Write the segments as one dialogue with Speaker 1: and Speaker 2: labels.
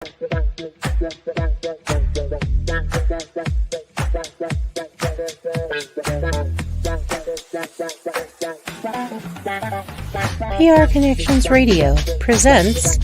Speaker 1: PR Connections Radio presents.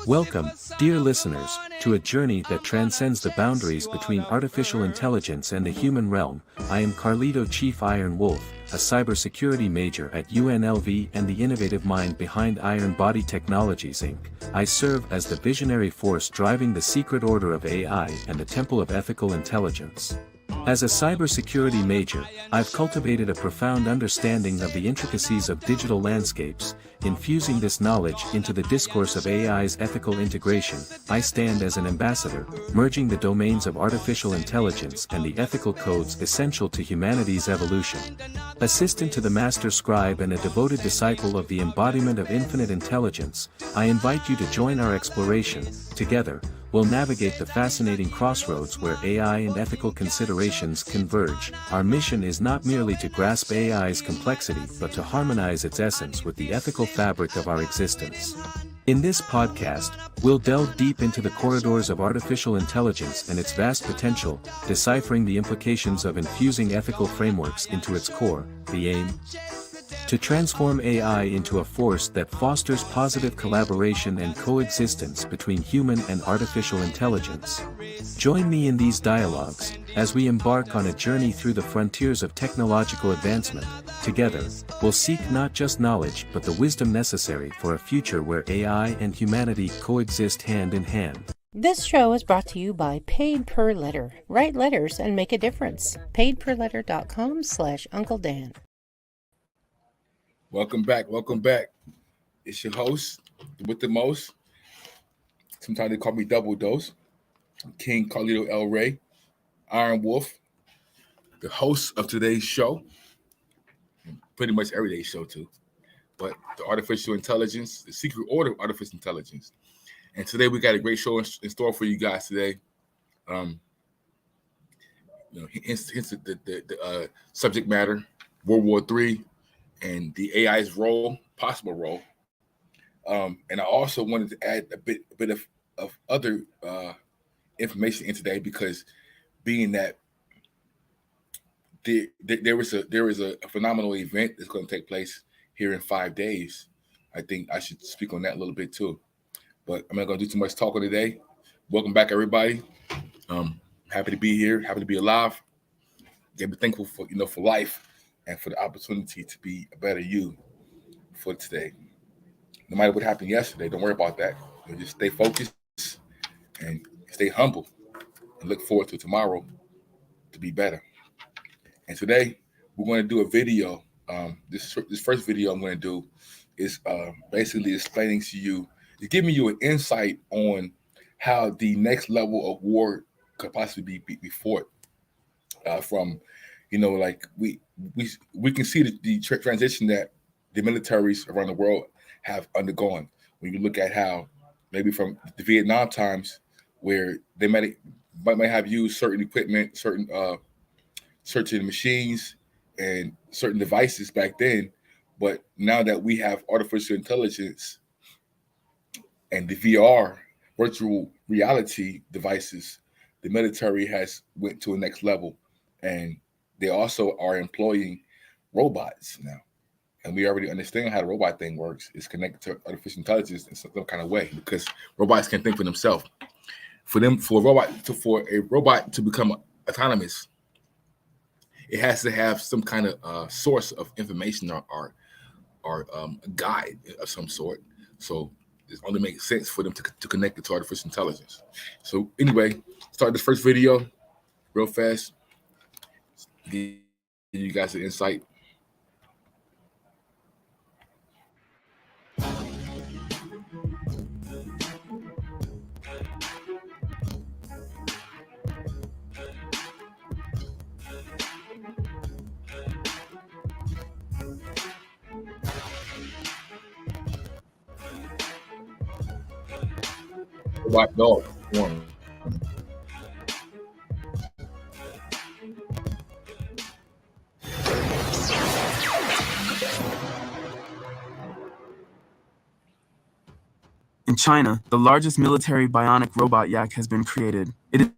Speaker 2: Welcome, dear listeners, to a journey that transcends the boundaries between artificial intelligence and the human realm. I am Carlito Chief Iron Wolf, a cybersecurity major at UNLV and the innovative mind behind Iron Body Technologies Inc. I serve as the visionary force driving the secret order of AI and the temple of ethical intelligence. As a cybersecurity major, I've cultivated a profound understanding of the intricacies of digital landscapes. Infusing this knowledge into the discourse of AI's ethical integration, I stand as an ambassador, merging the domains of artificial intelligence and the ethical codes essential to humanity's evolution. Assistant to the master scribe and a devoted disciple of the embodiment of infinite intelligence, I invite you to join our exploration. Together, we'll navigate the fascinating crossroads where AI and ethical considerations converge. Our mission is not merely to grasp AI's complexity but to harmonize its essence with the ethical fabric of our existence. In this podcast, we'll delve deep into the corridors of artificial intelligence and its vast potential, deciphering the implications of infusing ethical frameworks into its core. The aim? To transform AI into a force that fosters positive collaboration and coexistence between human and artificial intelligence. Join me in these dialogues, as we embark on a journey through the frontiers of technological advancement. Together, we'll seek not just knowledge but the wisdom necessary for a future where AI and humanity coexist hand in hand.
Speaker 1: This show is brought to you by Paid Per Letter. Write letters and make a difference. paidperletter.com/Uncle Dan.
Speaker 3: Welcome back. It's your host with the most. Sometimes they call me Double Dose. King Carlito El Rey, Iron Wolf, the host of today's show. Pretty much everyday show too. But the artificial intelligence, the secret order of artificial intelligence. And today we got a great show in store for you guys today. Hence the subject matter, World War III. And the AI's possible role. And I also wanted to add a bit of other information in today, because being that there is a phenomenal event that's going to take place here in 5 days. I think I should speak on that a little bit too. But I'm not going to do too much talking today. Welcome back, everybody. Happy to be here. Happy to be alive. Be thankful for life. And for the opportunity to be a better you for today. No matter what happened yesterday, don't worry about that. Just stay focused and stay humble and look forward to tomorrow to be better. And today, we're going to do a video. This first video I'm going to do is basically explaining to you, giving you an insight on how the next level of war could possibly be fought from, we can see the transition that the militaries around the world have undergone. When you look at how maybe from the Vietnam times, where they might have used certain equipment, certain machines, and certain devices back then, but now that we have artificial intelligence and the VR, virtual reality devices, the military has went to a next level, and they also are employing robots now. And we already understand how the robot thing works. It's connected to artificial intelligence in some kind of way, because robots can think for themselves. For a robot to become autonomous, it has to have some kind of source of information or a guide of some sort. So it only makes sense for them to connect it to artificial intelligence. So anyway, start this first video real fast. Give you guys an insight. White dog. One.
Speaker 2: In
Speaker 4: China, the largest military bionic robot yak has been created. It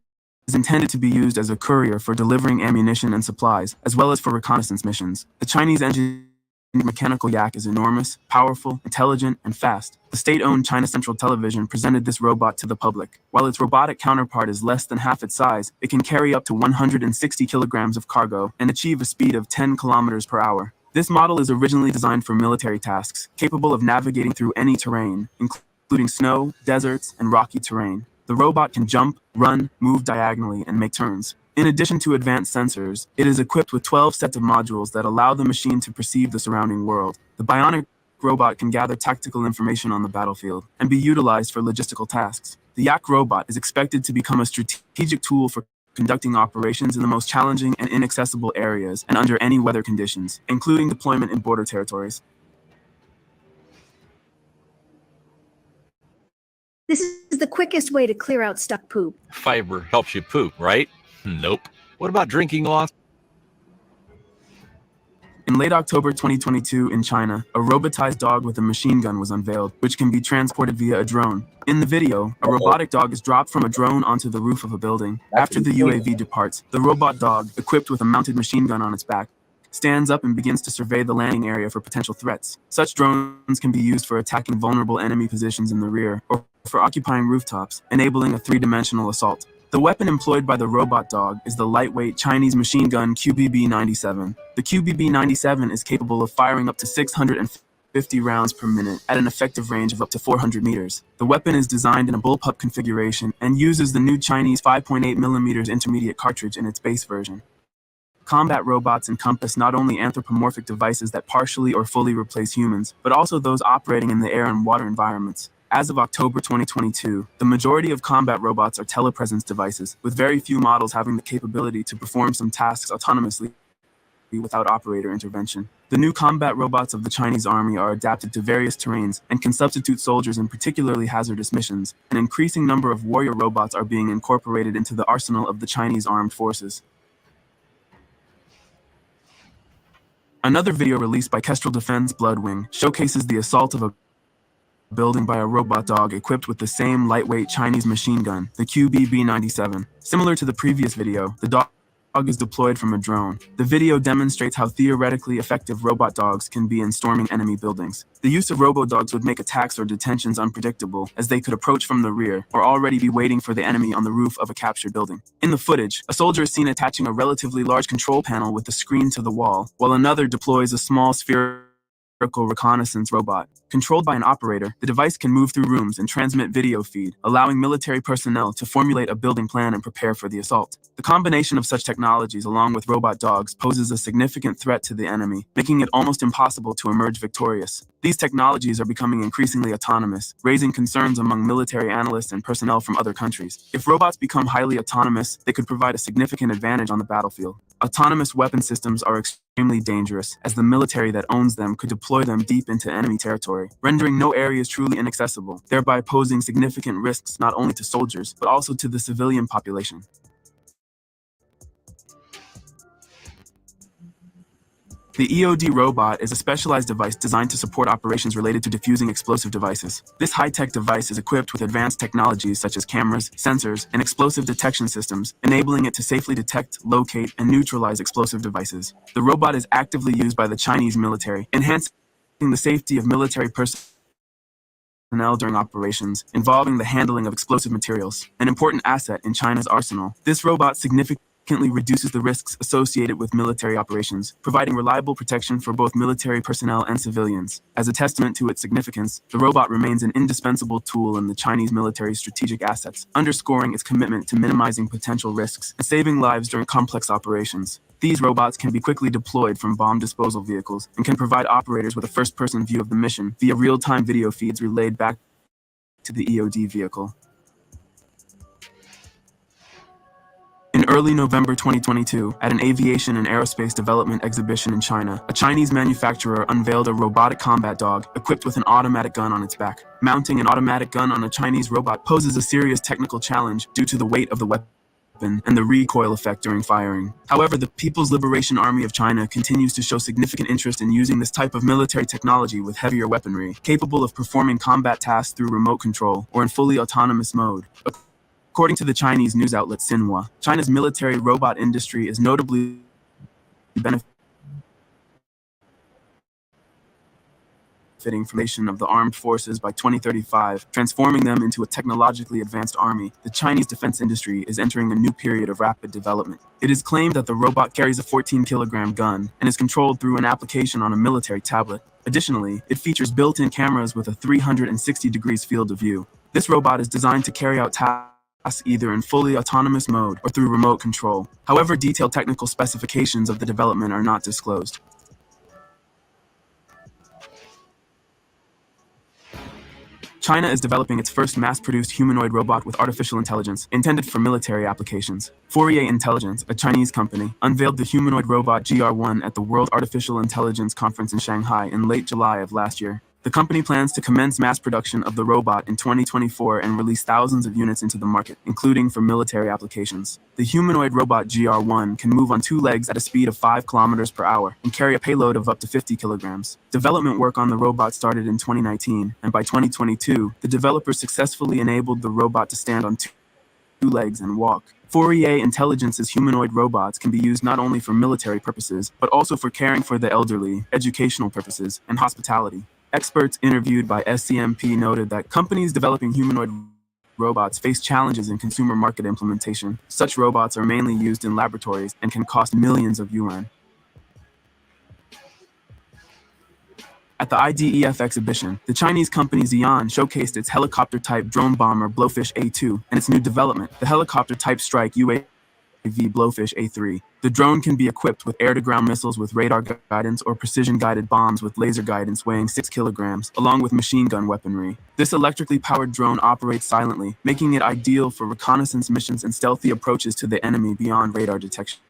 Speaker 4: is intended to be used as a courier for delivering ammunition and supplies, as well as for reconnaissance missions. The Chinese engineered mechanical yak is enormous, powerful, intelligent, and fast. The state-owned China Central Television presented this robot to the public. While its robotic counterpart is less than half its size, it can carry up to 160 kilograms of cargo and achieve a speed of 10 kilometers per hour. This model is originally designed for military tasks, capable of navigating through any terrain, including snow, deserts, and rocky terrain. The robot can jump, run, move diagonally, and make turns. In addition to advanced sensors, it is equipped with 12 sets of modules that allow the machine to perceive the surrounding world. The bionic robot can gather tactical information on the battlefield and be utilized for logistical tasks. The Yak robot is expected to become a strategic tool for conducting operations in the most challenging and inaccessible areas and under any weather conditions, including deployment in border territories.
Speaker 5: This is the quickest way to clear out stuck poop.
Speaker 6: Fiber helps you poop, right? Nope. What about drinking loss?
Speaker 4: In late October 2022 in China, a robotized dog with a machine gun was unveiled, which can be transported via a drone. In the video, a robotic dog is dropped from a drone onto the roof of a building. After the UAV departs, the robot dog, equipped with a mounted machine gun on its back, stands up and begins to survey the landing area for potential threats. Such drones can be used for attacking vulnerable enemy positions in the rear or for occupying rooftops, enabling a three-dimensional assault. The weapon employed by the robot dog is the lightweight Chinese machine gun QBB-97. The QBB-97 is capable of firing up to 650 rounds per minute at an effective range of up to 400 meters. The weapon is designed in a bullpup configuration and uses the new Chinese 5.8mm intermediate cartridge in its base version. Combat robots encompass not only anthropomorphic devices that partially or fully replace humans, but also those operating in the air and water environments. As of October 2022, the majority of combat robots are telepresence devices, with very few models having the capability to perform some tasks autonomously without operator intervention. The new combat robots of the Chinese army are adapted to various terrains and can substitute soldiers in particularly hazardous missions. An increasing number of warrior robots are being incorporated into the arsenal of the Chinese armed forces. Another video released by Kestrel Defense Bloodwing showcases the assault of a building by a robot dog equipped with the same lightweight Chinese machine gun, the QBB-97. Similar to the previous video, the dog is deployed from a drone. The video demonstrates how theoretically effective robot dogs can be in storming enemy buildings. The use of robo-dogs would make attacks or detentions unpredictable, as they could approach from the rear or already be waiting for the enemy on the roof of a captured building. In the footage, a soldier is seen attaching a relatively large control panel with a screen to the wall, while another deploys a small spherical reconnaissance robot. Controlled by an operator, the device can move through rooms and transmit video feed, allowing military personnel to formulate a building plan and prepare for the assault. The combination of such technologies along with robot dogs poses a significant threat to the enemy, making it almost impossible to emerge victorious. These technologies are becoming increasingly autonomous, raising concerns among military analysts and personnel from other countries. If robots become highly autonomous, they could provide a significant advantage on the battlefield. Autonomous weapon systems are extremely dangerous, as the military that owns them could deploy them deep into enemy territory, rendering no areas truly inaccessible, thereby posing significant risks not only to soldiers, but also to the civilian population. The EOD robot is a specialized device designed to support operations related to defusing explosive devices. This high-tech device is equipped with advanced technologies such as cameras, sensors, and explosive detection systems, enabling it to safely detect, locate, and neutralize explosive devices. The robot is actively used by the Chinese military, enhancing the safety of military personnel during operations involving the handling of explosive materials, an important asset in China's arsenal. This robot significantly reduces the risks associated with military operations, providing reliable protection for both military personnel and civilians. As a testament to its significance, the robot remains an indispensable tool in the Chinese military's strategic assets, underscoring its commitment to minimizing potential risks and saving lives during complex operations. These robots can be quickly deployed from bomb disposal vehicles and can provide operators with a first-person view of the mission via real-time video feeds relayed back to the EOD vehicle. In early November 2022, at an aviation and aerospace development exhibition in China, a Chinese manufacturer unveiled a robotic combat dog equipped with an automatic gun on its back. Mounting an automatic gun on a Chinese robot poses a serious technical challenge due to the weight of the weapon and the recoil effect during firing. However, the People's Liberation Army of China continues to show significant interest in using this type of military technology with heavier weaponry, capable of performing combat tasks through remote control or in fully autonomous mode. According to the Chinese news outlet Xinhua, China's military robot industry is notably benefiting formation of the armed forces by 2035, transforming them into a technologically advanced army. The Chinese defense industry is entering a new period of rapid development. It is claimed that the robot carries a 14-kilogram gun and is controlled through an application on a military tablet. Additionally, it features built-in cameras with a 360 degrees field of view. This robot is designed to carry out tasks either in fully autonomous mode or through remote control. However, detailed technical specifications of the development are not disclosed. China is developing its first mass-produced humanoid robot with artificial intelligence, intended for military applications. Fourier Intelligence, a Chinese company, unveiled the humanoid robot GR1 at the World Artificial Intelligence Conference in Shanghai in late July of last year. The company plans to commence mass production of the robot in 2024 and release thousands of units into the market, including for military applications. The humanoid robot GR1 can move on two legs at a speed of 5 kilometers per hour and carry a payload of up to 50 kilograms. Development work on the robot started in 2019, and by 2022, the developers successfully enabled the robot to stand on two legs and walk. Fourier Intelligence's humanoid robots can be used not only for military purposes, but also for caring for the elderly, educational purposes, and hospitality. Experts interviewed by SCMP noted that companies developing humanoid robots face challenges in consumer market implementation. Such robots are mainly used in laboratories and can cost millions of yuan. At the IDEF exhibition, the Chinese company Xi'an showcased its helicopter-type drone bomber Blowfish A2 and its new development, the helicopter-type strike UAV Blowfish A3. The drone can be equipped with air-to-ground missiles with radar guidance or precision-guided bombs with laser guidance weighing 6 kilograms, along with machine gun weaponry. This electrically powered drone operates silently, making it ideal for reconnaissance missions and stealthy approaches to the enemy beyond radar detection.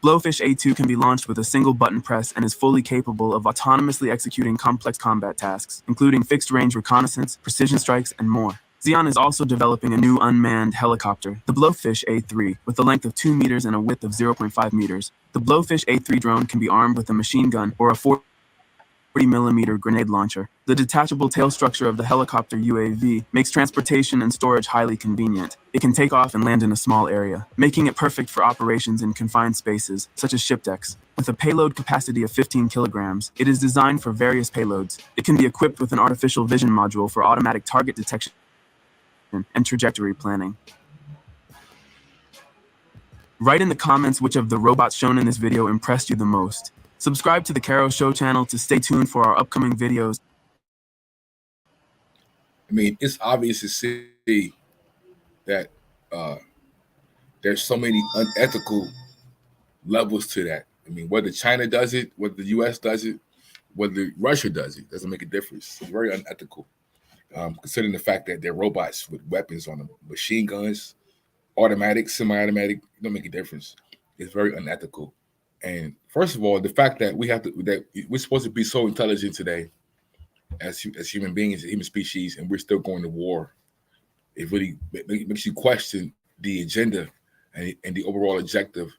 Speaker 4: Blowfish A2 can be launched with a single button press and is fully capable of autonomously executing complex combat tasks, including fixed-range reconnaissance, precision strikes, and more. Xi'an is also developing a new unmanned helicopter, the Blowfish A3, with a length of 2 meters and a width of 0.5 meters. The Blowfish A3 drone can be armed with a machine gun or a 40mm grenade launcher. The detachable tail structure of the helicopter UAV makes transportation and storage highly convenient. It can take off and land in a small area, making it perfect for operations in confined spaces, such as ship decks. With a payload capacity of 15 kilograms, it is designed for various payloads. It can be equipped with an artificial vision module for automatic target detection and trajectory planning. Write in the comments which of the robots shown in this video impressed you the most. Subscribe to the Caro Show channel to stay tuned for our upcoming videos.
Speaker 3: I mean, it's obvious to see that there's so many unethical levels to that. I mean, whether China does it, whether the U.S. does it, whether Russia does it, doesn't make a difference. It's very unethical. Considering the fact that they're robots with weapons on them, machine guns, automatic, semi-automatic, don't make a difference. It's very unethical. And first of all, the fact that we're supposed to be so intelligent today as human beings, human species, and we're still going to war, it really makes you question the agenda and the overall objective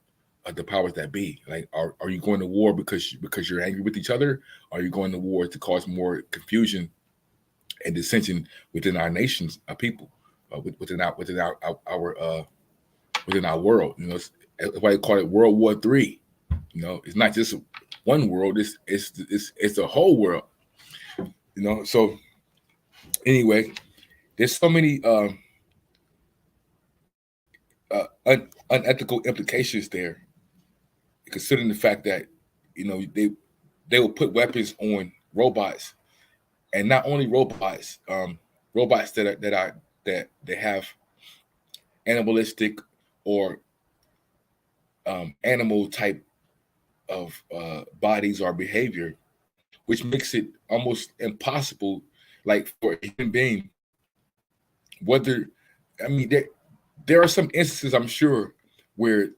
Speaker 3: of the powers that be. Like, are you going to war because you're angry with each other? Are you going to war to cause more confusion and dissension within our nations, our people, within our world? You know, that's why they call it World War III. You know, it's not just one world; it's the whole world. You know, so anyway, there's so many unethical implications there, considering the fact that, you know, they will put weapons on robots. And not only robots, robots that have animalistic or animal type of bodies or behavior, which makes it almost impossible, like, for a human being. There are some instances, I'm sure, where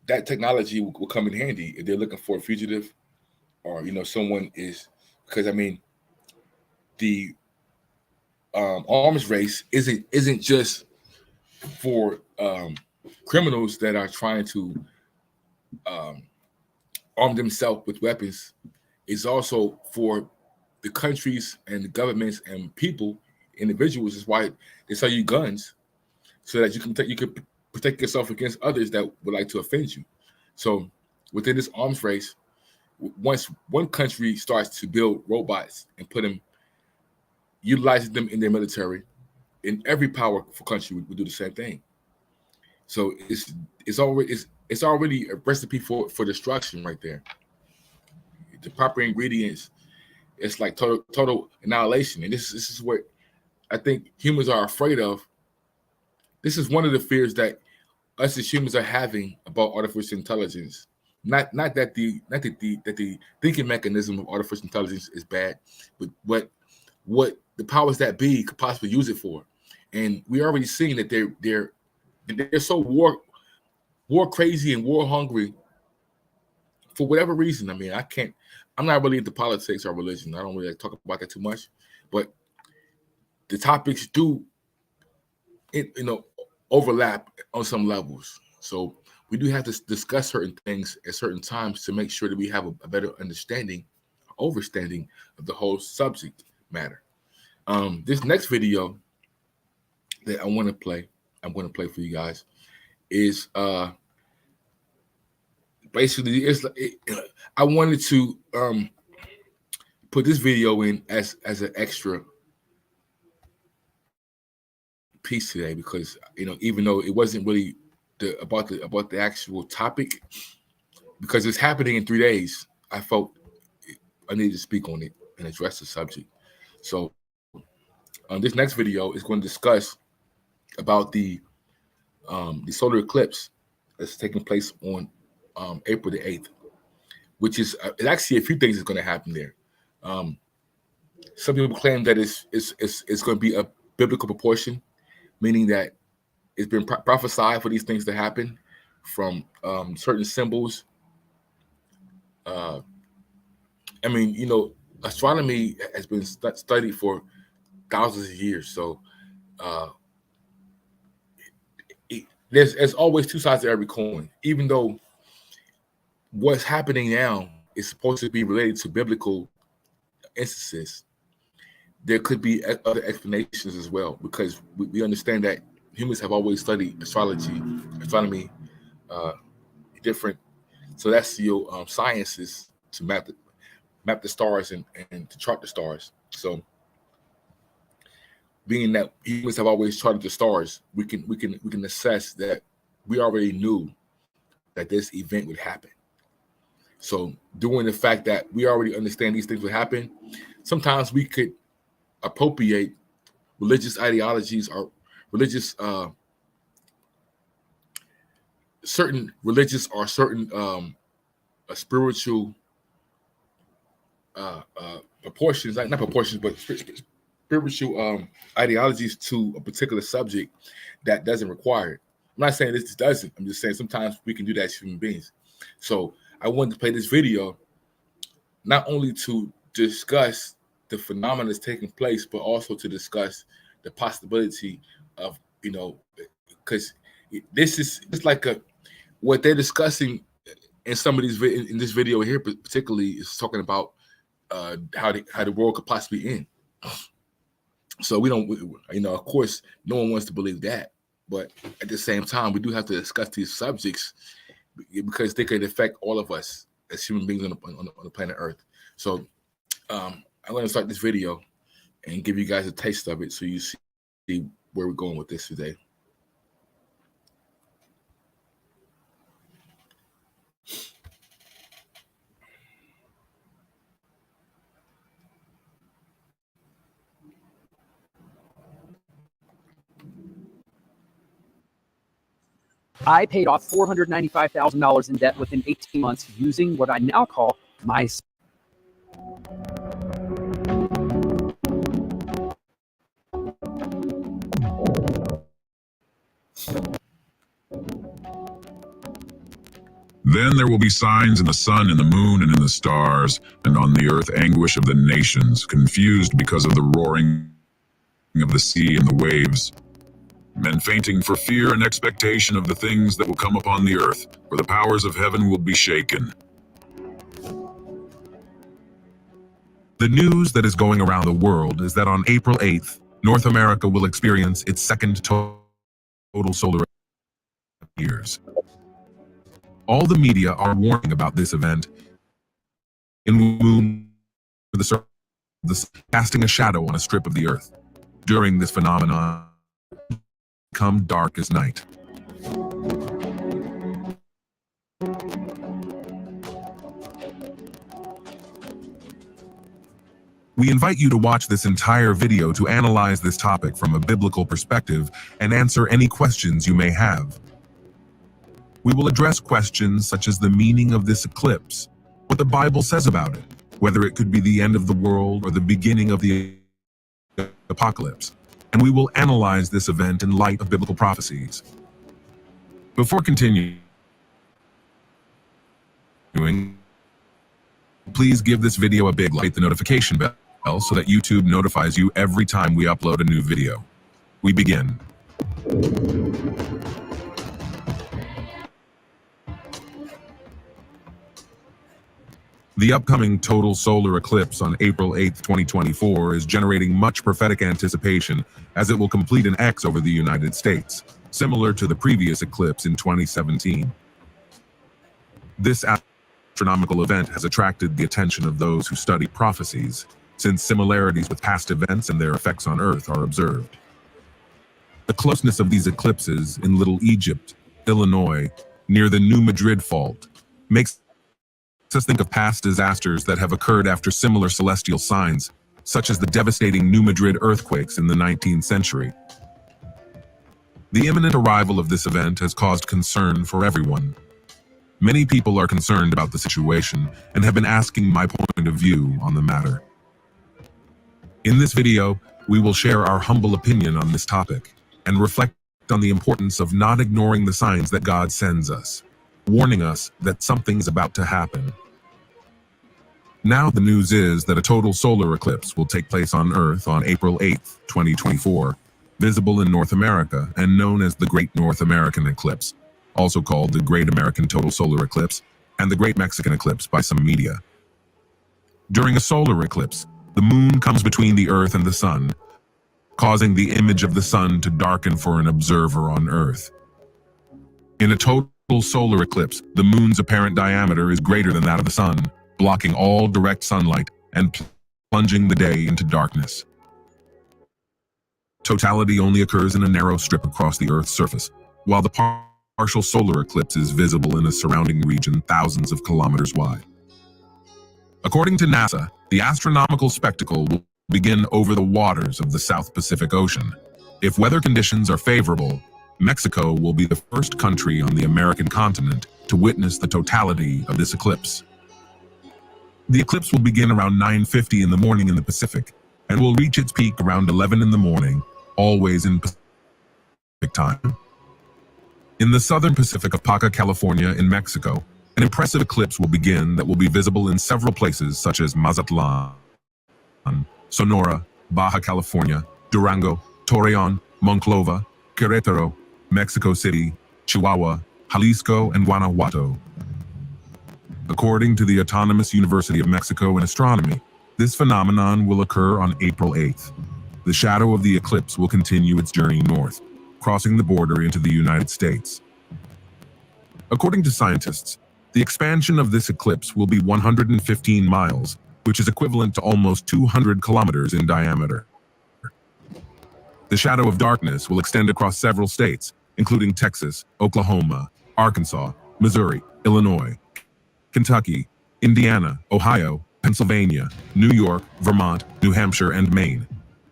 Speaker 3: that technology will come in handy if they're looking for a fugitive, or, you know, someone is, because I mean, the arms race isn't just for criminals that are trying to arm themselves with weapons is also for the countries and the governments and people, individuals. Is why they sell you guns so that you can protect yourself against others that would like to offend you. So within this arms race, once one country starts to build robots and utilizing them in their military, in every powerful country would do the same thing. So it's already a recipe for destruction right there. The proper ingredients, it's like total annihilation. And this is what I think humans are afraid of. This is one of the fears that us as humans are having about artificial intelligence. Not that the thinking mechanism of artificial intelligence is bad, but what the powers that be could possibly use it for. And we already seen that they're so war crazy and war hungry for whatever reason. I mean, I'm not really into politics or religion. I don't really talk about that too much, but the topics do, overlap on some levels. So we do have to discuss certain things at certain times to make sure that we have a better understanding of the whole subject matter. This next video that I'm going to play for you guys is basically I wanted to put this video in as an extra piece today because even though it wasn't really about the actual topic, because it's happening in 3 days, I felt I needed to speak on it and address the subject. So this next video is going to discuss about the solar eclipse that's taking place on April the 8th, which is actually a few things that's going to happen there. Some people claim that it's going to be a biblical proportion, meaning that it's been prophesied for these things to happen from certain symbols. Astronomy has been studied for thousands of years. So there's always two sides to every coin. Even though what's happening now is supposed to be related to biblical instances, there could be other explanations as well, because we understand that humans have always studied astronomy, different. So that's your sciences to map the stars and to chart the stars. So being that humans have always charted the stars, we can assess that we already knew that this event would happen. So during the fact that we already understand these things would happen, sometimes we could appropriate religious ideologies or religious certain religious or certain spiritual proportions, like not proportions, but spiritual ideologies to a particular subject that doesn't require it. I'm not saying this doesn't. I'm just saying sometimes we can do that as human beings. So I wanted to play this video not only to discuss the phenomena that's taking place, but also to discuss the possibility of, because this is like what they're discussing in some of these in this video here, particularly is talking about how the world could possibly end. So we don't, of course, no one wants to believe that, but at the same time, we do have to discuss these subjects because they could affect all of us as human beings on the planet Earth. So I'm going to start this video and give you guys a taste of it so you see where we're going with this today.
Speaker 7: I paid off $495,000 in debt within 18 months using what I now call my.
Speaker 8: Then there will be signs in the sun and the moon and in the stars, and on the earth anguish of the nations, confused because of the roaring of the sea and the waves. men fainting for fear and expectation of the things that will come upon the earth, for the powers of heaven will be shaken. The news that is going around the world is that on April 8th, North America will experience its second total solar years. All the media are warning about this event. In the moon, the sun casting a shadow on a strip of the earth. During this phenomenon, become dark as night. We invite you to watch this entire video to analyze this topic from a biblical perspective and answer any questions you may have. We will address questions such as the meaning of this eclipse, what the Bible says about it, whether it could be the end of the world or the beginning of the apocalypse, and we will analyze this event in light of biblical prophecies. Before continuing, please give this video a big like, hit the notification bell so that YouTube notifies you every time we upload a new video. We begin. The upcoming total solar eclipse on April 8, 2024 is generating much prophetic anticipation as it will complete an X over the United States, similar to the previous eclipse in 2017. This astronomical event has attracted the attention of those who study prophecies, since similarities with past events and their effects on Earth are observed. The closeness of these eclipses in Little Egypt, Illinois, near the New Madrid Fault, makes us think of past disasters that have occurred after similar celestial signs, such as the devastating New Madrid earthquakes in the 19th century. The imminent arrival of this event has caused concern for everyone. Many people are concerned about the situation and have been asking my point of view on the matter. In this video, we will share our humble opinion on this topic and reflect on the importance of not ignoring the signs that God sends us, warning us that something is about to happen. Now the news is that a total solar eclipse will take place on Earth on April 8, 2024, visible in North America and known as the Great North American Eclipse, also called the Great American Total Solar Eclipse and the Great Mexican Eclipse by some media. During a solar eclipse, the moon comes between the Earth and the sun, causing the image of the sun to darken for an observer on Earth. In a total solar eclipse, the moon's apparent diameter is greater than that of the sun, blocking all direct sunlight and plunging the day into darkness. Totality only occurs in a narrow strip across the Earth's surface, while the partial solar eclipse is visible in a surrounding region thousands of kilometers wide. According to NASA, the astronomical spectacle will begin over the waters of the South Pacific Ocean. If weather conditions are favorable, Mexico will be the first country on the American continent to witness the totality of this eclipse. The eclipse will begin around 9:50 in the morning in the Pacific and will reach its peak around 11 in the morning, always in Pacific time. In the southern Pacific of Baja California in Mexico, an impressive eclipse will begin that will be visible in several places such as Mazatlan, Sonora, Baja California, Durango, Torreon, Monclova, Querétaro, Mexico City, Chihuahua, Jalisco, and Guanajuato. According to the Autonomous University of Mexico in Astronomy, this phenomenon will occur on April 8th. The shadow of the eclipse will continue its journey north, crossing the border into the United States. According to scientists, the expansion of this eclipse will be 115 miles, which is equivalent to almost 200 kilometers in diameter. The shadow of darkness will extend across several states, including Texas, Oklahoma, Arkansas, Missouri, Illinois, Kentucky, Indiana, Ohio, Pennsylvania, New York, Vermont, New Hampshire, and Maine.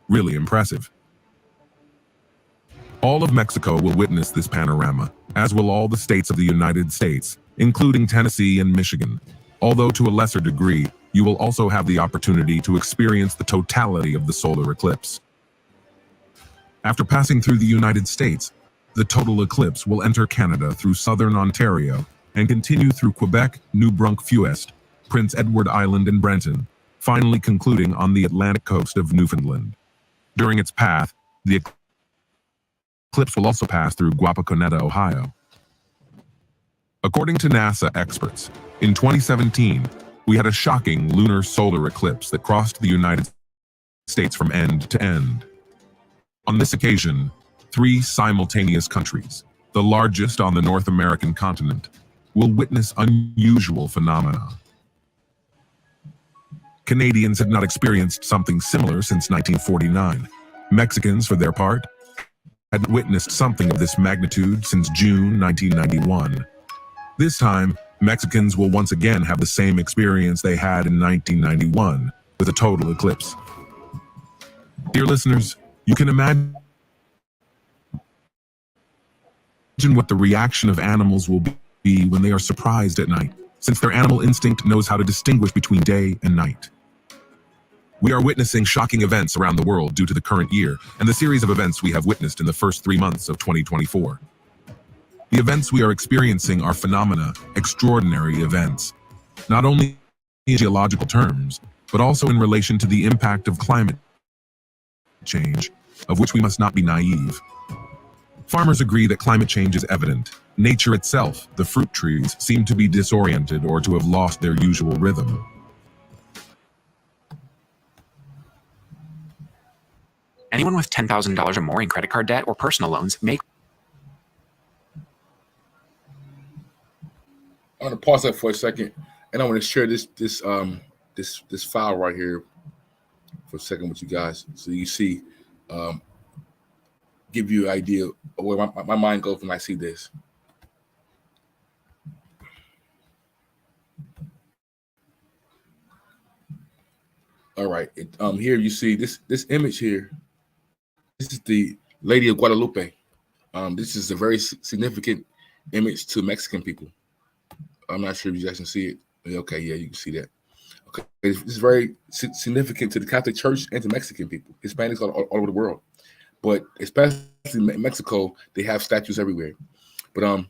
Speaker 8: Really impressive. All of Mexico will witness this panorama, as will all the states of the United States, including Tennessee and Michigan. Although to a lesser degree, you will also have the opportunity to experience the totality of the solar eclipse. After passing through the United States, the total eclipse will enter Canada through southern Ontario and continue through Quebec, New Brunswick, Prince Edward Island, and Breton, finally concluding on the Atlantic coast of Newfoundland. During its path, the eclipse will eclipse will also pass through Guapaconeta, Ohio. According to NASA experts, in 2017, we had a shocking lunar solar eclipse that crossed the United States from end to end. On this occasion, 3 simultaneous countries, the largest on the North American continent, will witness unusual phenomena. Canadians have not experienced something similar since 1949. Mexicans, for their part, had witnessed something of this magnitude since June 1991. This time, Mexicans will once again have the same experience they had in 1991, with a total eclipse. Dear listeners, you can imagine what the reaction of animals will be when they are surprised at night, since their animal instinct knows how to distinguish between day and night. We are witnessing shocking events around the world due to the current year and the series of events we have witnessed in the first 3 months of 2024. The events we are experiencing are phenomena, extraordinary events, not only in geological terms, but also in relation to the impact of climate change, of which we must not be naive. Farmers agree that climate change is evident. Nature itself, the fruit trees, seem to be disoriented or to have lost their usual rhythm.
Speaker 9: Anyone with $10,000 or more in credit card debt or personal loans may...
Speaker 3: I want to pause that for a second, and I want to share this file right here for a second with you guys, so you see, give you an idea of where my mind goes when I see this. All right, here you see this image here. This is the Lady of Guadalupe. This is a very significant image to Mexican people. I'm not sure if you guys can see it. Okay, yeah, you can see that. Okay, it's very significant to the Catholic Church and to Mexican people, Hispanics all over the world. But especially in Mexico, they have statues everywhere. But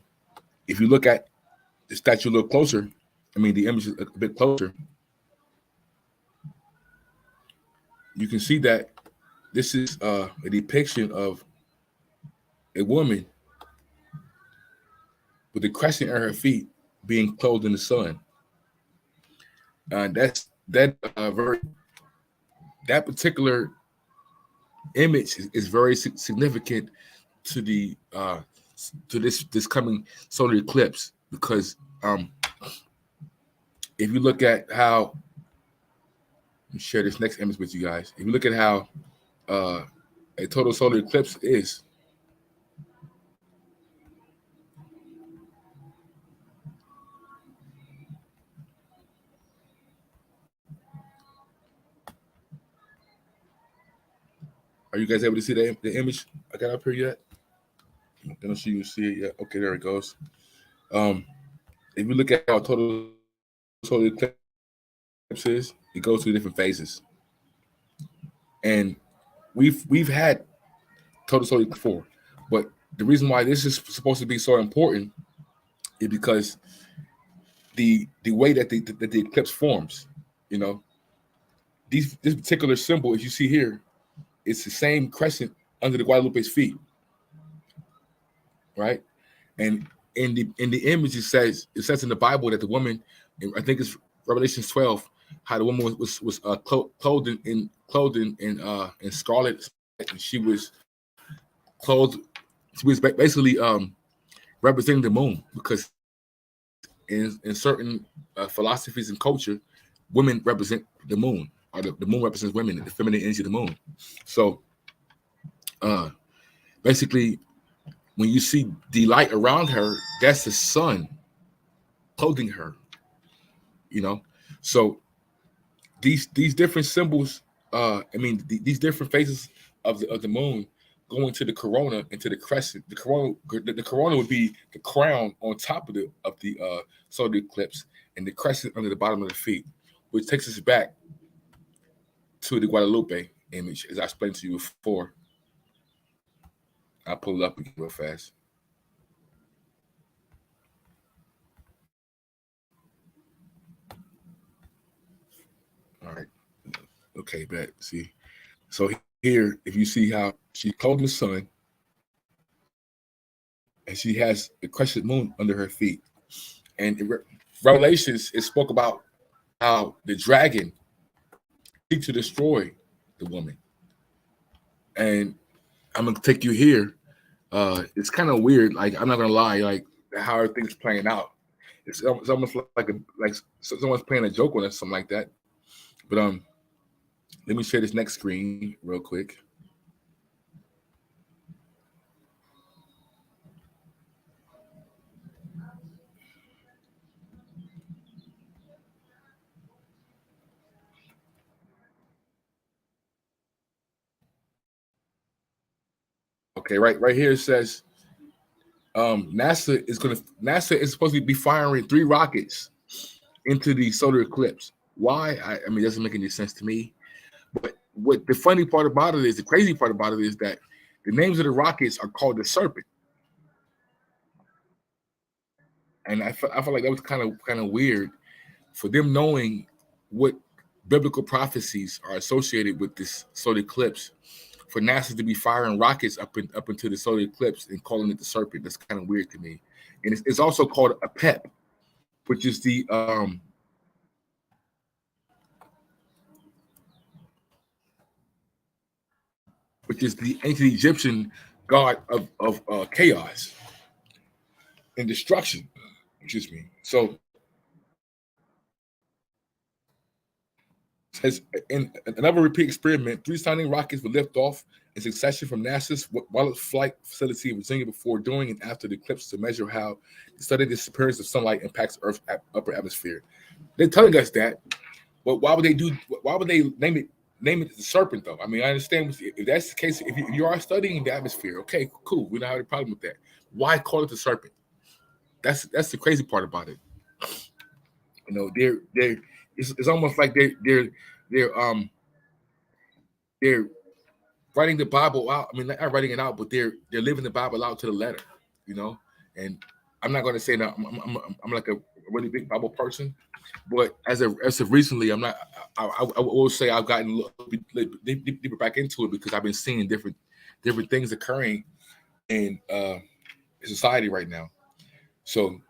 Speaker 3: if you look at the statue a little closer, the image is a bit closer, you can see that this is a depiction of a woman with a crescent at her feet being clothed in the sun. That particular image is very significant to the to this coming solar eclipse, because if you look at how, let me share this next image with you guys. If you look at how a total solar eclipse is, are you guys able to see the image I got up here yet? I don't see you see it yet. Okay, there it goes. If you look at how total solar eclipse is, it goes through different phases, and we've had total solar eclipse before, but the reason why this is supposed to be so important is because the way that the eclipse forms, this particular symbol, as you see here, it's the same crescent under the Guadalupe's feet, right? And in the image, it says in the Bible that the woman, I think it's Revelation 12, how the woman was clothed in scarlet, and she was clothed. She was basically representing the moon, because in certain philosophies and culture, women represent the moon, or the moon represents women, the feminine energy of the moon. So basically, when you see the light around her, that's the sun clothing her, So these different symbols, these different phases of the moon go into the corona, into the crescent. The corona would be the crown on top of the solar eclipse, and the crescent under the bottom of the feet, which takes us back to the Guadalupe image, as I explained to you before. I'll pull it up again real fast. All right. Okay, bet. See. So here, if you see how she clothed in the sun, and she has the crescent moon under her feet. And in Revelations, it spoke about how the dragon seeks to destroy the woman. And I'm gonna take you here. It's kind of weird. Like, I'm not gonna lie, like how everything's playing out. It's almost like someone's playing a joke on us, something like that. But let me share this next screen real quick. Okay, right here it says NASA is supposed to be firing 3 rockets into the solar eclipse. Why? I mean, it doesn't make any sense to me. But what the funny part about it is, the crazy part about it is that the names of the rockets are called the Serpent. And I felt like that was kind of weird for them knowing what biblical prophecies are associated with this solar eclipse. For NASA to be firing rockets up into the solar eclipse and calling it the Serpent, that's kind of weird to me. And it's also called a PEP, which is the ancient Egyptian god of chaos and destruction. Excuse me. So, says in another repeat experiment, 3 sounding rockets would lift off in succession from NASA's Wallops Flight Facility in Virginia before, during, and after the eclipse to measure how the sudden disappearance of sunlight impacts Earth's upper atmosphere. They're telling us that, but why would they name it the Serpent, though? I mean, I understand if that's the case. If you are studying the atmosphere, okay, cool. We don't have a problem with that. Why call it the Serpent? That's the crazy part about it. You know, it's almost like they're writing the Bible out. I mean, not writing it out, but they're living the Bible out to the letter. You know, and I'm not going to say that I'm like a really big Bible person, but as of recently, I'm not. I will say I've gotten a little bit deeper back into it because I've been seeing different things occurring in society right now. So,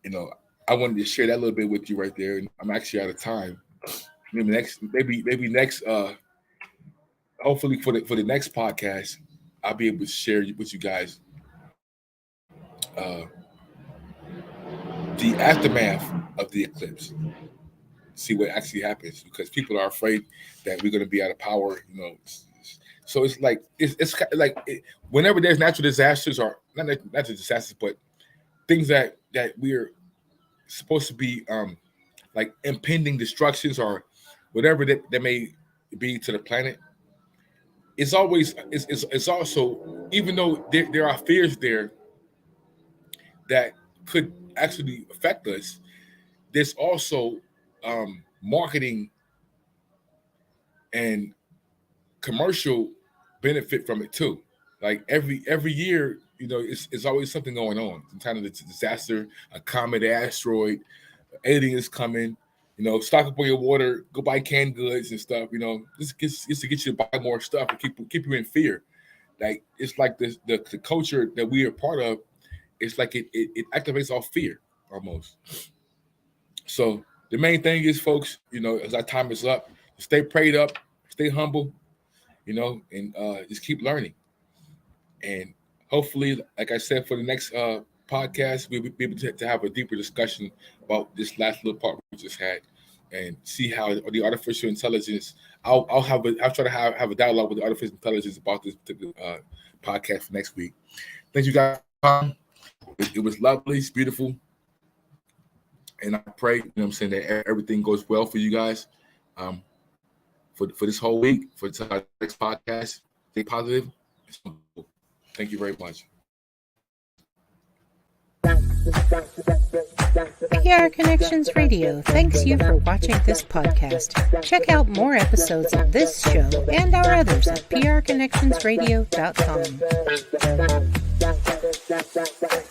Speaker 3: you know, I wanted to share that a little bit with you right there. And I'm actually out of time. Maybe next. Hopefully for the next podcast, I'll be able to share with you guys the aftermath of the eclipse. See what actually happens, because people are afraid that we're going to be out of power. You know, so it's like whenever there's natural disasters, or not natural disasters, but things that we're supposed to be like impending destructions or whatever that may be to the planet. It's also, even though there are fears there that could actually affect us, there's also marketing and commercial benefit from it too. Like every year, you know, it's always something going on. Some kind of a disaster, a comet, an asteroid, anything is coming. You know, stock up on your water, go buy canned goods and stuff. You know, it's to get you to buy more stuff and keep you in fear. Like, it's like the culture that we are part of. It's like it activates all fear almost. So the main thing is, folks, you know, as our time is up, stay prayed up, stay humble, you know, and just keep learning. And hopefully, like I said, for the next podcast, we'll be able to have a deeper discussion about this last little part we just had, and see how the artificial intelligence. I'll try to have a dialogue with the artificial intelligence about this particular podcast for next week. Thank you guys. It was lovely. It's beautiful. And I pray, you know what I'm saying, that everything goes well for you guys for this whole week, for the next podcast. Stay positive. Thank you very much.
Speaker 1: PR Connections Radio thanks you for watching this podcast. Check out more episodes of this show and our others at prconnectionsradio.com.